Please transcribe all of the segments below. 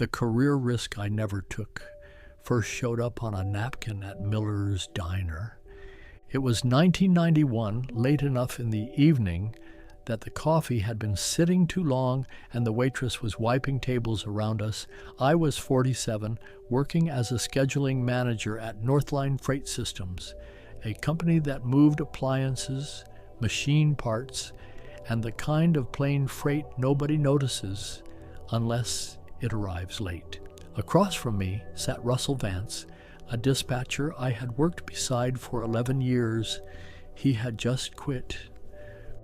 The career risk I never took first showed up on a napkin at Miller's Diner. It was 1991, late enough in the evening that the coffee had been sitting too long and the waitress was wiping tables around us. I was 47, working as a scheduling manager at Northline Freight Systems, a company that moved appliances, machine parts, and the kind of plane freight nobody notices unless it arrives late. Across from me sat Russell Vance, a dispatcher I had worked beside for 11 years. He had just quit.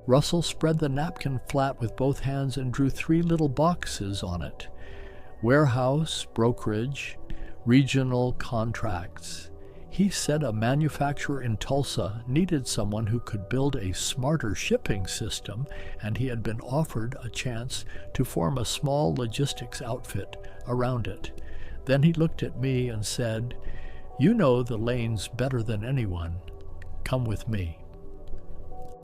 Russell spread the napkin flat with both hands and drew 3 little boxes on it. Warehouse, brokerage, regional contracts. He said a manufacturer in Tulsa needed someone who could build a smarter shipping system, and he had been offered a chance to form a small logistics outfit around it. Then he looked at me and said, "You know the lanes better than anyone. Come with me."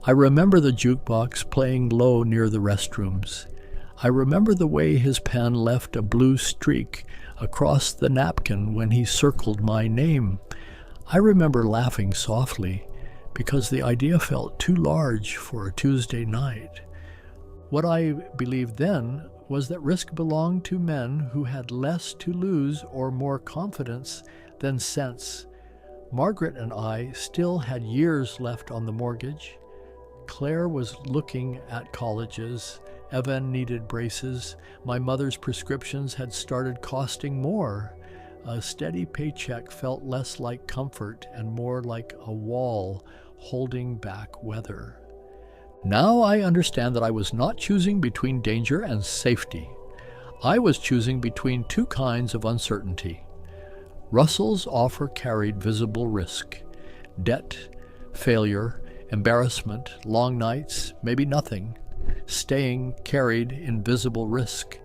I remember the jukebox playing low near the restrooms. I remember the way his pen left a blue streak across the napkin when he circled my name. I remember laughing softly because the idea felt too large for a Tuesday night. What I believed then was that risk belonged to men who had less to lose or more confidence than sense. Margaret and I still had years left on the mortgage. Claire was looking at colleges. Evan needed braces. My mother's prescriptions had started costing more. A steady paycheck felt less like comfort and more like a wall holding back weather. Now I understand that I was not choosing between danger and safety. I was choosing between 2 kinds of uncertainty. Russell's offer carried visible risk: debt, failure, embarrassment, long nights, maybe nothing. Staying carried invisible risk,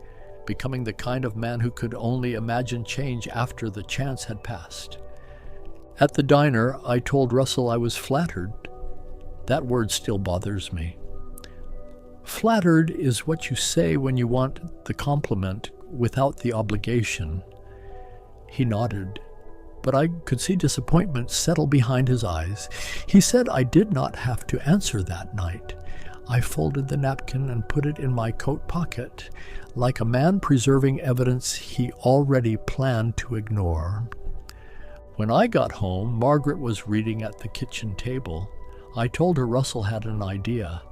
becoming the kind of man who could only imagine change after the chance had passed. At the diner, I told Russell I was flattered. That word still bothers me. Flattered is what you say when you want the compliment without the obligation. He nodded, but I could see disappointment settle behind his eyes. He said I did not have to answer that night. I folded the napkin and put it in my coat pocket, like a man preserving evidence he already planned to ignore. When I got home, Margaret was reading at the kitchen table. I told her Russell had an idea.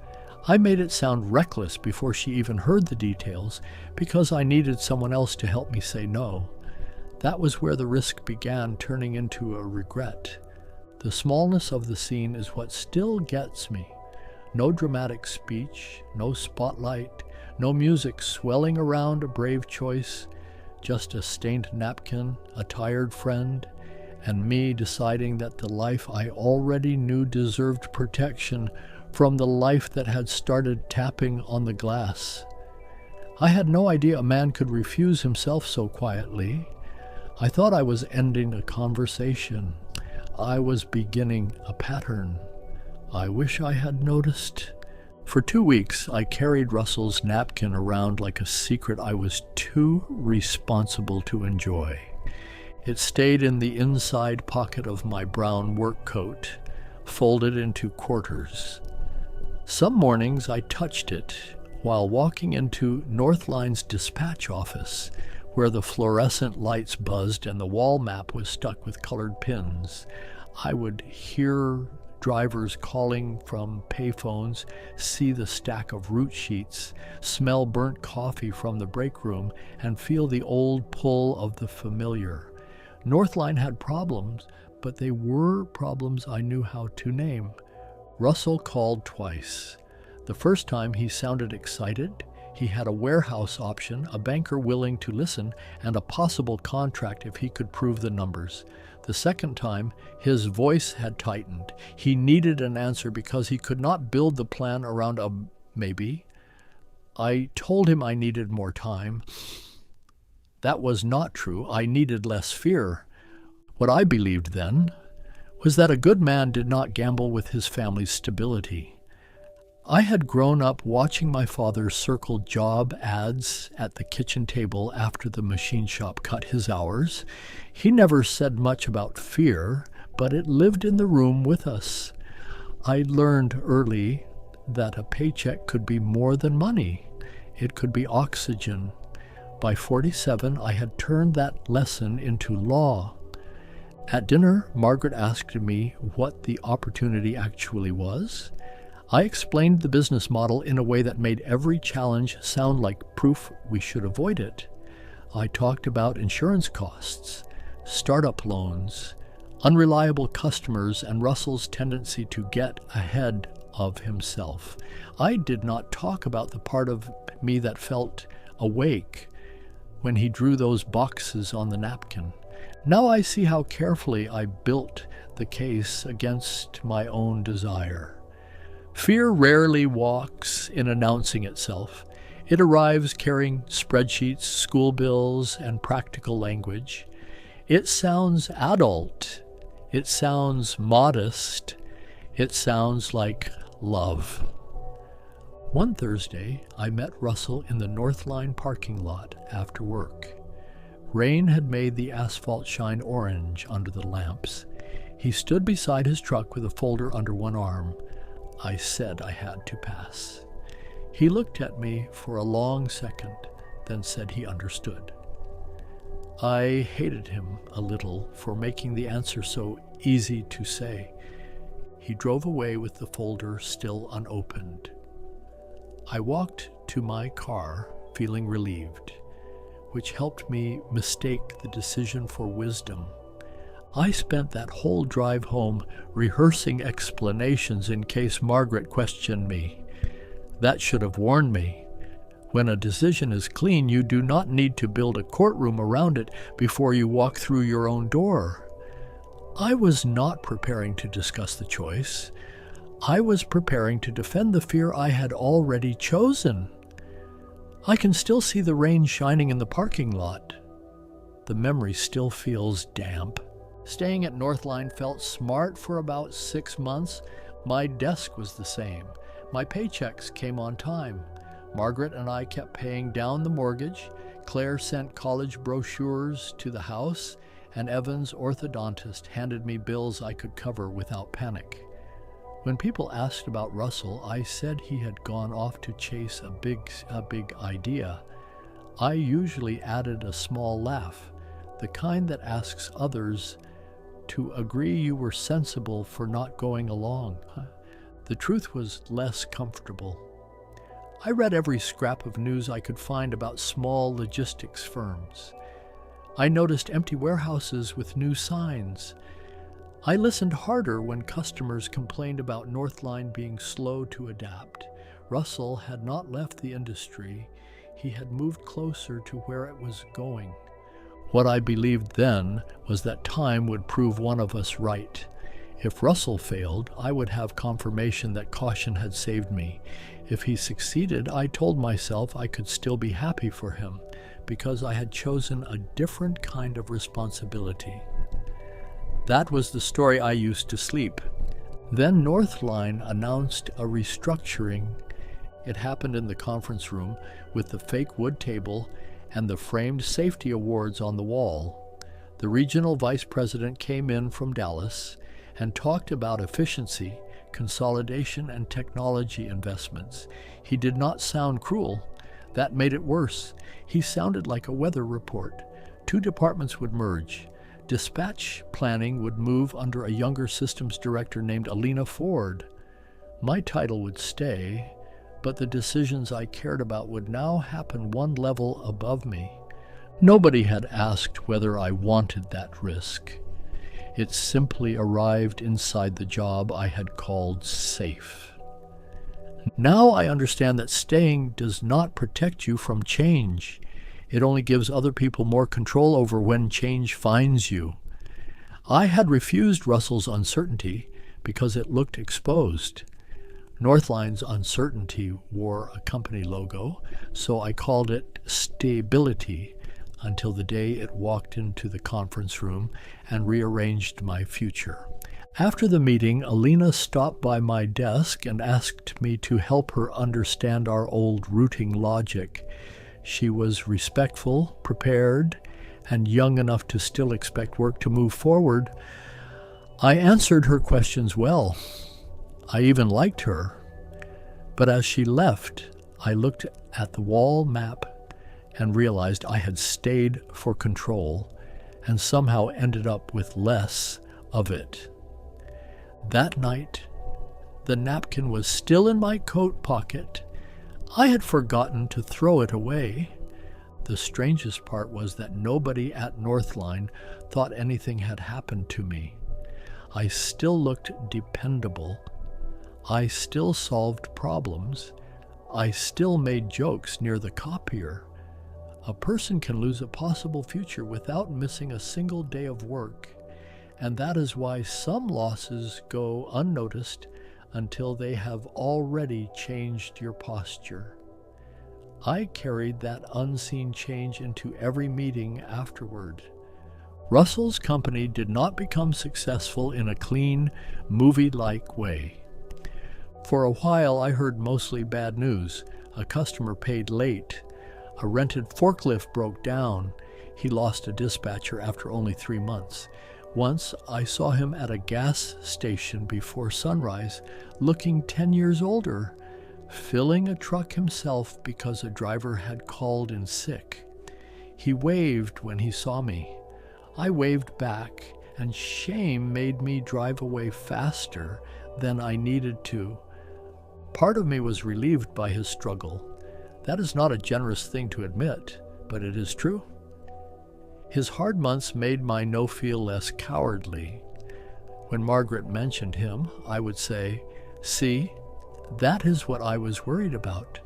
I made it sound reckless before she even heard the details, because I needed someone else to help me say no. That was where the risk began turning into a regret. The smallness of the scene is what still gets me. No dramatic speech, no spotlight, no music swelling around a brave choice, just a stained napkin, a tired friend, and me deciding that the life I already knew deserved protection from the life that had started tapping on the glass. I had no idea a man could refuse himself so quietly. I thought I was ending a conversation. I was beginning a pattern. I wish I had noticed. For 2 weeks, I carried Russell's napkin around like a secret I was too responsible to enjoy. It stayed in the inside pocket of my brown work coat, folded into quarters. Some mornings I touched it while walking into Northline's dispatch office, where the fluorescent lights buzzed and the wall map was stuck with colored pins. I would hear drivers calling from payphones, see the stack of route sheets, smell burnt coffee from the break room, and feel the old pull of the familiar. Northline had problems, but they were problems I knew how to name. Russell called twice. The first time he sounded excited. He had a warehouse option, a banker willing to listen, and a possible contract if he could prove the numbers. The second time, his voice had tightened. He needed an answer because he could not build the plan around a maybe. I told him I needed more time. That was not true. I needed less fear. What I believed then was that a good man did not gamble with his family's stability. I had grown up watching my father circle job ads at the kitchen table after the machine shop cut his hours. He never said much about fear, but it lived in the room with us. I learned early that a paycheck could be more than money. It could be oxygen. By 47, I had turned that lesson into law. At dinner, Margaret asked me what the opportunity actually was. I explained the business model in a way that made every challenge sound like proof we should avoid it. I talked about insurance costs, startup loans, unreliable customers, and Russell's tendency to get ahead of himself. I did not talk about the part of me that felt awake when he drew those boxes on the napkin. Now I see how carefully I built the case against my own desire. Fear rarely walks in announcing itself. It arrives carrying spreadsheets, school bills, and practical language. It sounds adult. It sounds modest. It sounds like love. One Thursday, I met Russell in the Northline parking lot after work. Rain had made the asphalt shine orange under the lamps. He stood beside his truck with a folder under one arm. I said I had to pass. He looked at me for a long second, then said he understood. I hated him a little for making the answer so easy to say. He drove away with the folder still unopened. I walked to my car feeling relieved, which helped me mistake the decision for wisdom. I spent that whole drive home rehearsing explanations in case Margaret questioned me. That should have warned me. When a decision is clean, you do not need to build a courtroom around it before you walk through your own door. I was not preparing to discuss the choice. I was preparing to defend the fear I had already chosen. I can still see the rain shining in the parking lot. The memory still feels damp. Staying at Northline felt smart for about 6 months. My desk was the same. My paychecks came on time. Margaret and I kept paying down the mortgage. Claire sent college brochures to the house, and Evan's orthodontist handed me bills I could cover without panic. When people asked about Russell, I said he had gone off to chase a big idea. I usually added a small laugh, the kind that asks others to agree you were sensible for not going along. The truth was less comfortable. I read every scrap of news I could find about small logistics firms. I noticed empty warehouses with new signs. I listened harder when customers complained about Northline being slow to adapt. Russell had not left the industry. He had moved closer to where it was going. What I believed then was that time would prove one of us right. If Russell failed, I would have confirmation that caution had saved me. If he succeeded, I told myself I could still be happy for him, because I had chosen a different kind of responsibility. That was the story I used to sleep. Then Northline announced a restructuring. It happened in the conference room with the fake wood table and the framed safety awards on the wall. The regional vice president came in from Dallas and talked about efficiency, consolidation, and technology investments. He did not sound cruel. That made it worse. He sounded like a weather report. 2 departments would merge. Dispatch planning would move under a younger systems director named Alina Ford. My title would stay, but the decisions I cared about would now happen one level above me. Nobody had asked whether I wanted that risk. It simply arrived inside the job I had called safe. Now I understand that staying does not protect you from change. It only gives other people more control over when change finds you. I had refused Russell's uncertainty because it looked exposed. Northline's uncertainty wore a company logo, so I called it stability until the day it walked into the conference room and rearranged my future. After the meeting, Alina stopped by my desk and asked me to help her understand our old routing logic. She was respectful, prepared, and young enough to still expect work to move forward. I answered her questions well. I even liked her. But as she left, I looked at the wall map and realized I had stayed for control and somehow ended up with less of it. That night, the napkin was still in my coat pocket. I had forgotten to throw it away. The strangest part was that nobody at Northline thought anything had happened to me. I still looked dependable. I still solved problems. I still made jokes near the copier. A person can lose a possible future without missing a single day of work. And that is why some losses go unnoticed until they have already changed your posture. I carried that unseen change into every meeting afterward. Russell's company did not become successful in a clean, movie-like way. For a while, I heard mostly bad news. A customer paid late. A rented forklift broke down. He lost a dispatcher after only 3 months. Once, I saw him at a gas station before sunrise, looking 10 years older, filling a truck himself because a driver had called in sick. He waved when he saw me. I waved back, and shame made me drive away faster than I needed to. Part of me was relieved by his struggle. That is not a generous thing to admit, but it is true. His hard months made my no feel less cowardly. When Margaret mentioned him, I would say, "See, that is what I was worried about."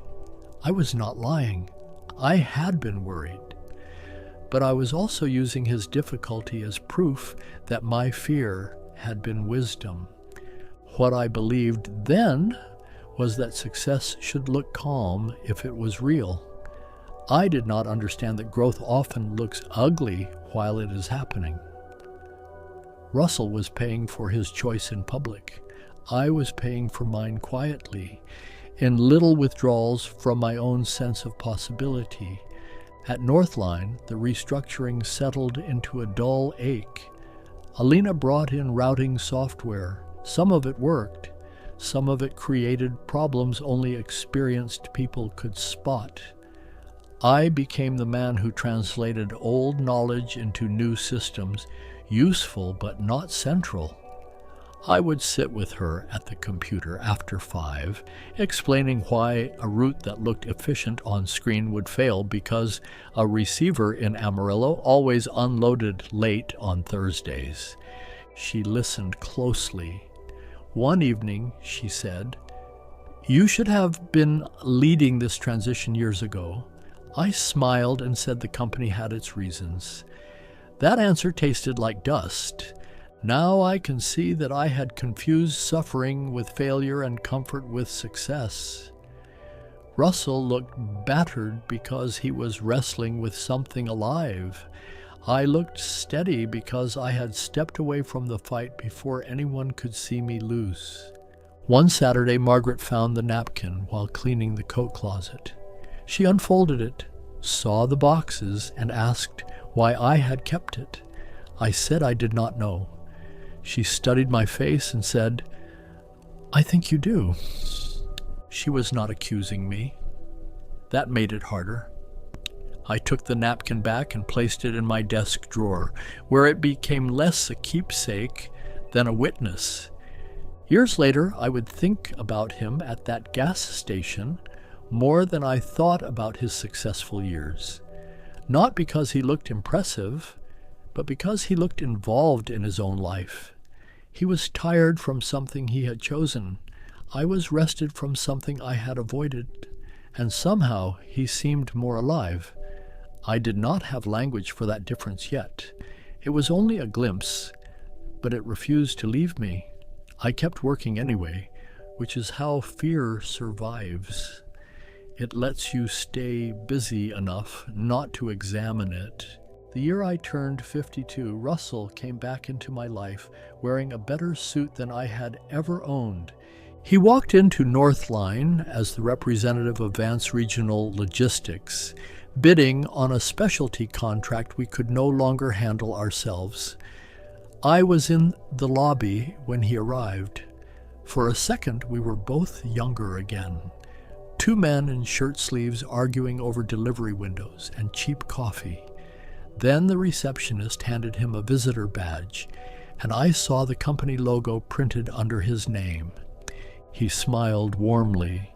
I was not lying. I had been worried. But I was also using his difficulty as proof that my fear had been wisdom. What I believed then was that success should look calm if it was real. I did not understand that growth often looks ugly while it is happening. Russell was paying for his choice in public. I was paying for mine quietly, in little withdrawals from my own sense of possibility. At Northline, the restructuring settled into a dull ache. Alina brought in routing software. Some of it worked. Some of it created problems only experienced people could spot. I became the man who translated old knowledge into new systems, useful but not central. I would sit with her at the computer after 5, explaining why a route that looked efficient on screen would fail because a receiver in Amarillo always unloaded late on Thursdays. She listened closely. One evening, she said, "You should have been leading this transition years ago." I smiled and said the company had its reasons. That answer tasted like dust. Now I can see that I had confused suffering with failure and comfort with success. Russell looked battered because he was wrestling with something alive. I looked steady because I had stepped away from the fight before anyone could see me lose. One Saturday, Margaret found the napkin while cleaning the coat closet. She unfolded it, saw the boxes, and asked why I had kept it. I said I did not know. She studied my face and said, "I think you do." She was not accusing me. That made it harder. I took the napkin back and placed it in my desk drawer, where it became less a keepsake than a witness. Years later, I would think about him at that gas station more than I thought about his successful years. Not because he looked impressive, but because he looked involved in his own life. He was tired from something he had chosen. I was rested from something I had avoided, and somehow he seemed more alive. I did not have language for that difference yet. It was only a glimpse, but it refused to leave me. I kept working anyway, which is how fear survives. It lets you stay busy enough not to examine it. The year I turned 52, Russell came back into my life wearing a better suit than I had ever owned. He walked into Northline as the representative of Vance Regional Logistics, bidding on a specialty contract we could no longer handle ourselves. I was in the lobby when he arrived. For a second, we were both younger again. Two men in shirt sleeves arguing over delivery windows and cheap coffee. Then the receptionist handed him a visitor badge, and I saw the company logo printed under his name. He smiled warmly.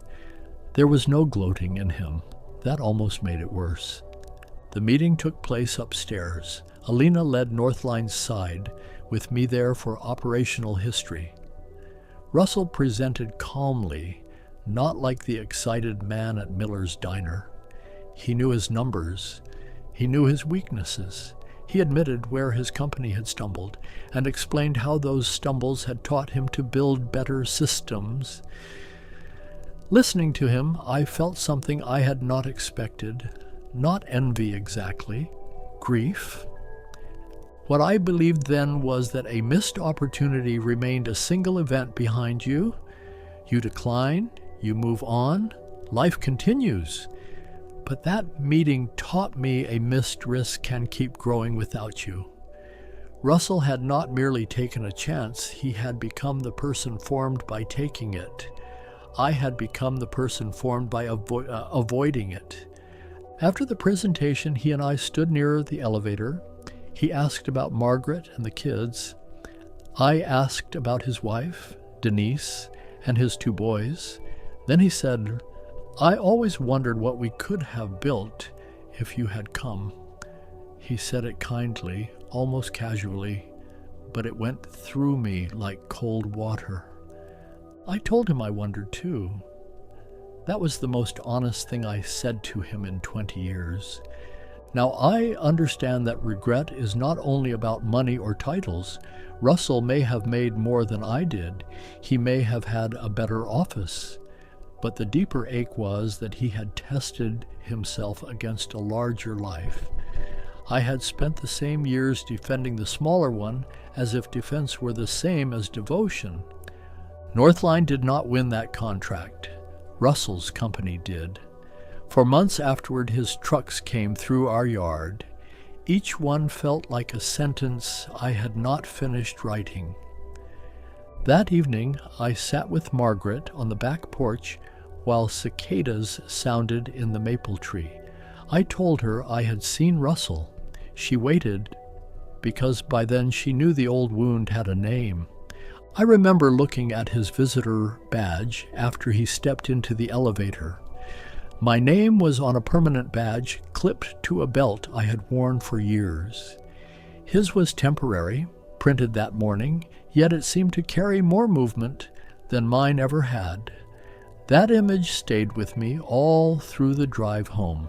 There was no gloating in him. That almost made it worse. The meeting took place upstairs. Alina led Northline's side, with me there for operational history. Russell presented calmly, not like the excited man at Miller's diner. He knew his numbers. He knew his weaknesses. He admitted where his company had stumbled and explained how those stumbles had taught him to build better systems. Listening to him, I felt something I had not expected. Not envy exactly, grief. What I believed then was that a missed opportunity remained a single event behind you. You decline, you move on, life continues. But that meeting taught me a missed risk can keep growing without you. Russell had not merely taken a chance, he had become the person formed by taking it. I had become the person formed by avoiding it. After the presentation, he and I stood near the elevator. He asked about Margaret and the kids. I asked about his wife, Denise, and his two boys. Then he said, "I always wondered what we could have built if you had come." He said it kindly, almost casually, but it went through me like cold water. I told him I wondered too. That was the most honest thing I said to him in 20 years. Now I understand that regret is not only about money or titles. Russell may have made more than I did. He may have had a better office. But the deeper ache was that he had tested himself against a larger life. I had spent the same years defending the smaller one as if defense were the same as devotion. Northline did not win that contract. Russell's company did. For months afterward, his trucks came through our yard. Each one felt like a sentence I had not finished writing. That evening, I sat with Margaret on the back porch while cicadas sounded in the maple tree. I told her I had seen Russell. She waited, because by then she knew the old wound had a name. I remember looking at his visitor badge after he stepped into the elevator. My name was on a permanent badge clipped to a belt I had worn for years. His was temporary, printed that morning, yet it seemed to carry more movement than mine ever had. That image stayed with me all through the drive home.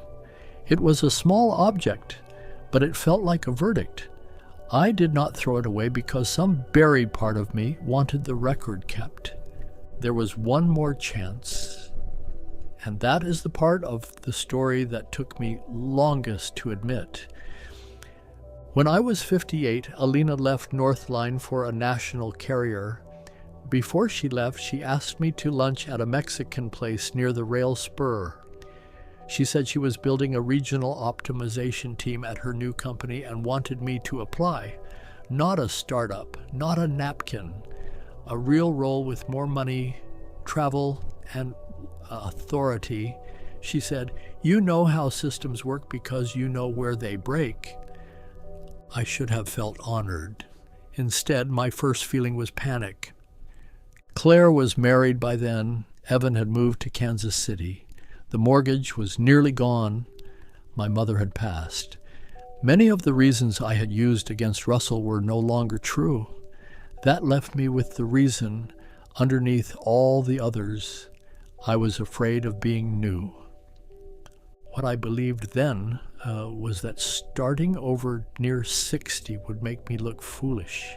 It was a small object, but it felt like a verdict. I did not throw it away because some buried part of me wanted the record kept. There was one more chance. And that is the part of the story that took me longest to admit. When I was 58, Alina left Northline for a national carrier. Before she left, she asked me to lunch at a Mexican place near the rail spur. She said she was building a regional optimization team at her new company and wanted me to apply. Not a startup, not a napkin, a real role with more money, travel, and authority. She said, "You know how systems work because you know where they break." I should have felt honored. Instead, my first feeling was panic. Claire was married by then. Evan had moved to Kansas City. The mortgage was nearly gone. My mother had passed. Many of the reasons I had used against Russell were no longer true. That left me with the reason, underneath all the others, I was afraid of being new. What I believed then was that starting over near 60 would make me look foolish.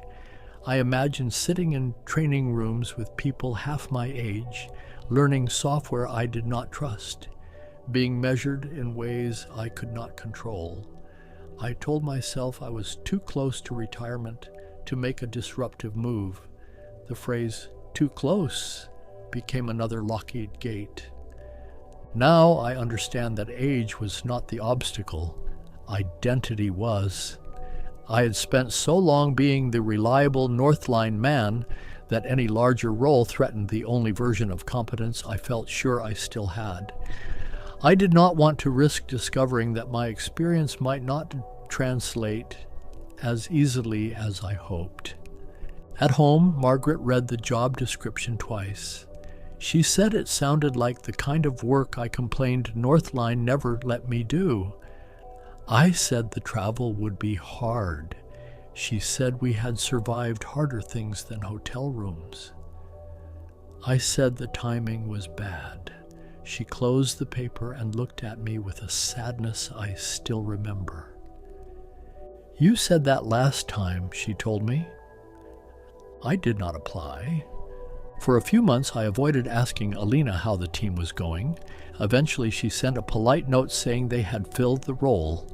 I imagined sitting in training rooms with people half my age, learning software I did not trust, being measured in ways I could not control. I told myself I was too close to retirement to make a disruptive move. The phrase, "too close," became another Lockheed gate. Now I understand that age was not the obstacle. Identity was. I had spent so long being the reliable Northline man that any larger role threatened the only version of competence I felt sure I still had. I did not want to risk discovering that my experience might not translate as easily as I hoped. At home, Margaret read the job description twice. She said it sounded like the kind of work I complained Northline never let me do. I said the travel would be hard. She said we had survived harder things than hotel rooms. I said the timing was bad. She closed the paper and looked at me with a sadness I still remember. "You said that last time," she told me. I did not apply. For a few months, I avoided asking Alina how the team was going. Eventually, she sent a polite note saying they had filled the role.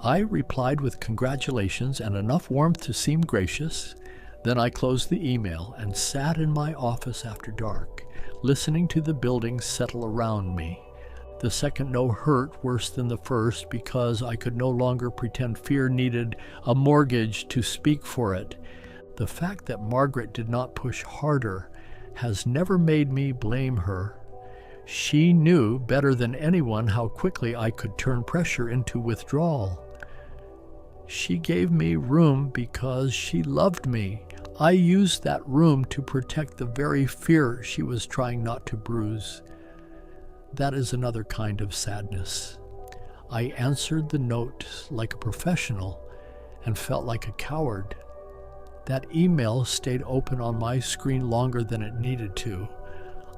I replied with congratulations and enough warmth to seem gracious. Then I closed the email and sat in my office after dark, listening to the buildings settle around me. The second no hurt worse than the first because I could no longer pretend fear needed a mortgage to speak for it. The fact that Margaret did not push harder has never made me blame her. She knew better than anyone how quickly I could turn pressure into withdrawal. She gave me room because she loved me. I used that room to protect the very fear she was trying not to bruise. That is another kind of sadness. I answered the note like a professional and felt like a coward. That email stayed open on my screen longer than it needed to.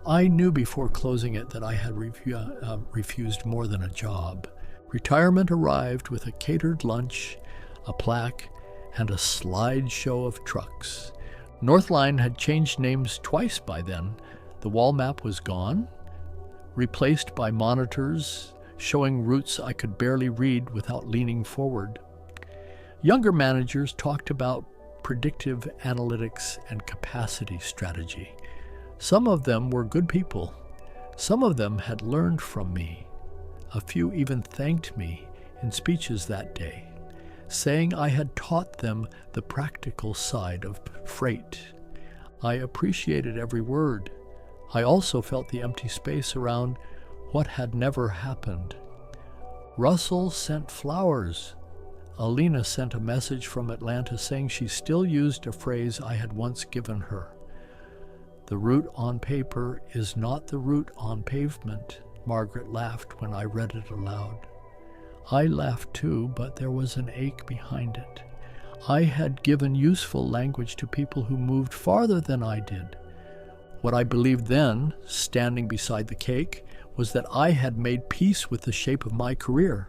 I knew before closing it that I had refused more than a job. Retirement arrived with a catered lunch, a plaque, and a slideshow of trucks. Northline had changed names twice by then. The wall map was gone, replaced by monitors showing routes I could barely read without leaning forward. Younger managers talked about predictive analytics and capacity strategy. Some of them were good people. Some of them had learned from me. A few even thanked me in speeches that day, saying I had taught them the practical side of freight. I appreciated every word. I also felt the empty space around what had never happened. Russell sent flowers. Alina sent a message from Atlanta saying she still used a phrase I had once given her. "The route on paper is not the route on pavement," Margaret laughed when I read it aloud. I laughed too, but there was an ache behind it. I had given useful language to people who moved farther than I did. What I believed then, standing beside the cake, was that I had made peace with the shape of my career.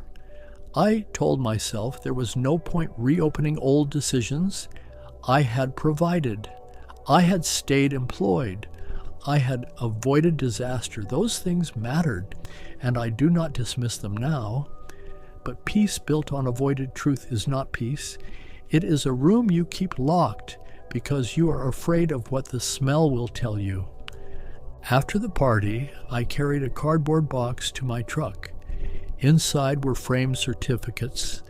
I told myself there was no point reopening old decisions. I had provided. I had stayed employed. I had avoided disaster. Those things mattered, and I do not dismiss them now. But peace built on avoided truth is not peace. It is a room you keep locked because you are afraid of what the smell will tell you. After the party, I carried a cardboard box to my truck. Inside were framed certificates,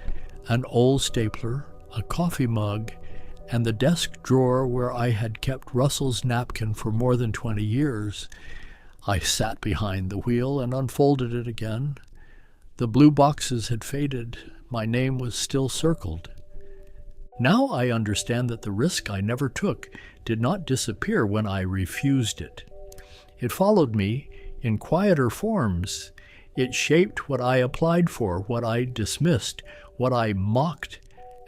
an old stapler, a coffee mug, and the desk drawer where I had kept Russell's napkin for more than 20 years. I sat behind the wheel and unfolded it again. The blue boxes had faded. My name was still circled. Now I understand that the risk I never took did not disappear when I refused it. It followed me in quieter forms. It shaped what I applied for, what I dismissed, what I mocked,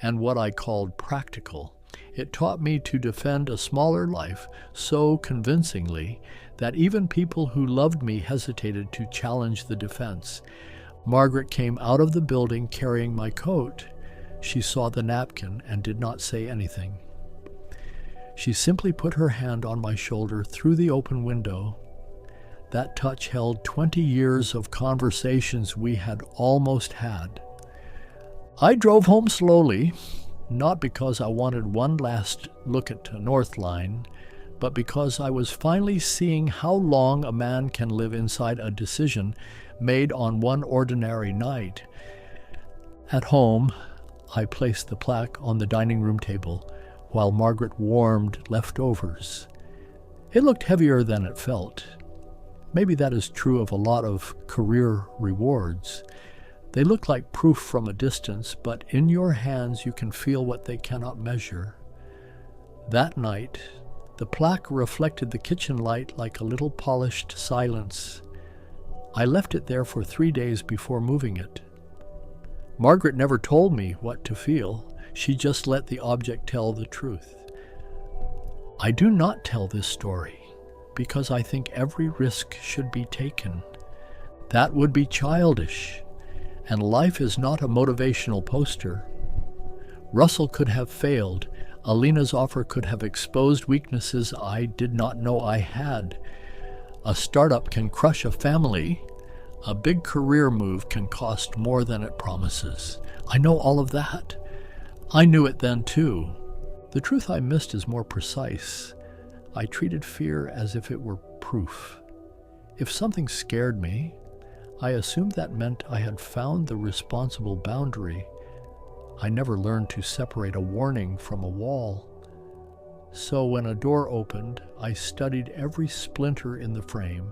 and what I called practical. It taught me to defend a smaller life so convincingly that even people who loved me hesitated to challenge the defense. Margaret came out of the building carrying my coat. She saw the napkin and did not say anything. She simply put her hand on my shoulder through the open window. That touch held 20 years of conversations we had almost had. I drove home slowly, not because I wanted one last look at Northline, but because I was finally seeing how long a man can live inside a decision made on one ordinary night. At home, I placed the plaque on the dining room table while Margaret warmed leftovers. It looked heavier than it felt. Maybe that is true of a lot of career rewards. They look like proof from a distance, but in your hands you can feel what they cannot measure. That night, the plaque reflected the kitchen light like a little polished silence. I left it there for 3 days before moving it. Margaret never told me what to feel. She just let the object tell the truth. I do not tell this story because I think every risk should be taken. That would be childish, and life is not a motivational poster. Russell could have failed. Alina's offer could have exposed weaknesses I did not know I had. A startup can crush a family. A big career move can cost more than it promises. I know all of that. I knew it then too. The truth I missed is more precise. I treated fear as if it were proof. If something scared me, I assumed that meant I had found the responsible boundary. I never learned to separate a warning from a wall. So when a door opened, I studied every splinter in the frame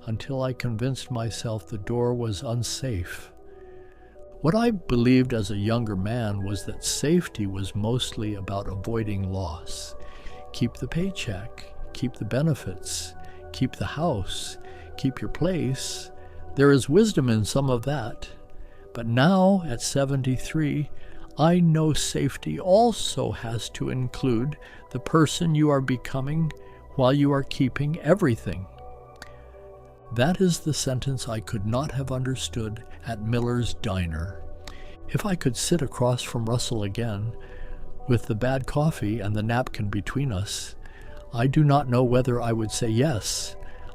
until I convinced myself the door was unsafe. What I believed as a younger man was that safety was mostly about avoiding loss. Keep the paycheck, keep the benefits, keep the house, keep your place. There is wisdom in some of that. But now, at 73, I know safety also has to include the person you are becoming while you are keeping everything. That is the sentence I could not have understood at Miller's Diner. If I could sit across from Russell again, with the bad coffee and the napkin between us, I do not know whether I would say yes.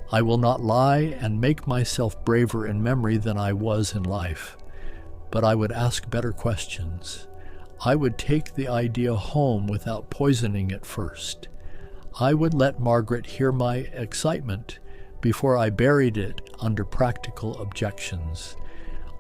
I will not lie and make myself braver in memory than I was in life. But I would ask better questions. I would take the idea home without poisoning it first. I would let Margaret hear my excitement before I buried it under practical objections.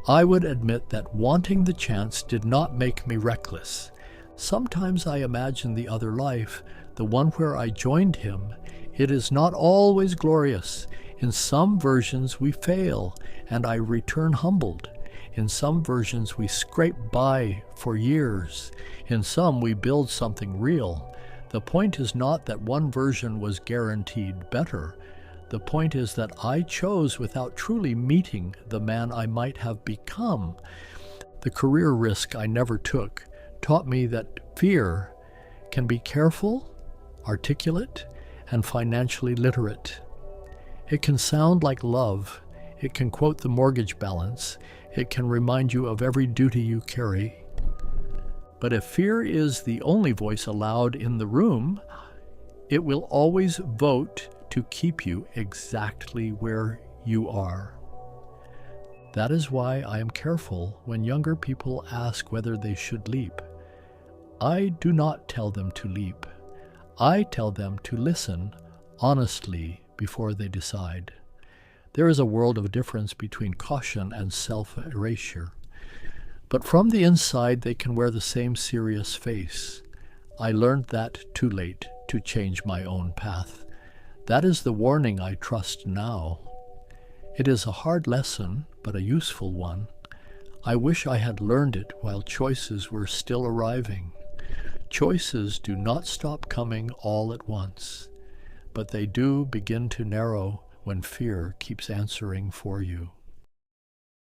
I would admit that wanting the chance did not make me reckless. Sometimes I imagine the other life, the one where I joined him. It is not always glorious. In some versions we fail, and I return humbled. In some versions we scrape by for years. In some we build something real. The point is not that one version was guaranteed better. The point is that I chose without truly meeting the man I might have become. The career risk I never took taught me that fear can be careful, articulate, and financially literate. It can sound like love. It can quote the mortgage balance. It can remind you of every duty you carry. But if fear is the only voice allowed in the room, it will always vote to keep you exactly where you are. That is why I am careful when younger people ask whether they should leap. I do not tell them to leap. I tell them to listen honestly before they decide. There is a world of difference between caution and self-erasure. But from the inside, they can wear the same serious face. I learned that too late to change my own path. That is the warning I trust now. It is a hard lesson, but a useful one. I wish I had learned it while choices were still arriving. Choices do not stop coming all at once, but they do begin to narrow when fear keeps answering for you.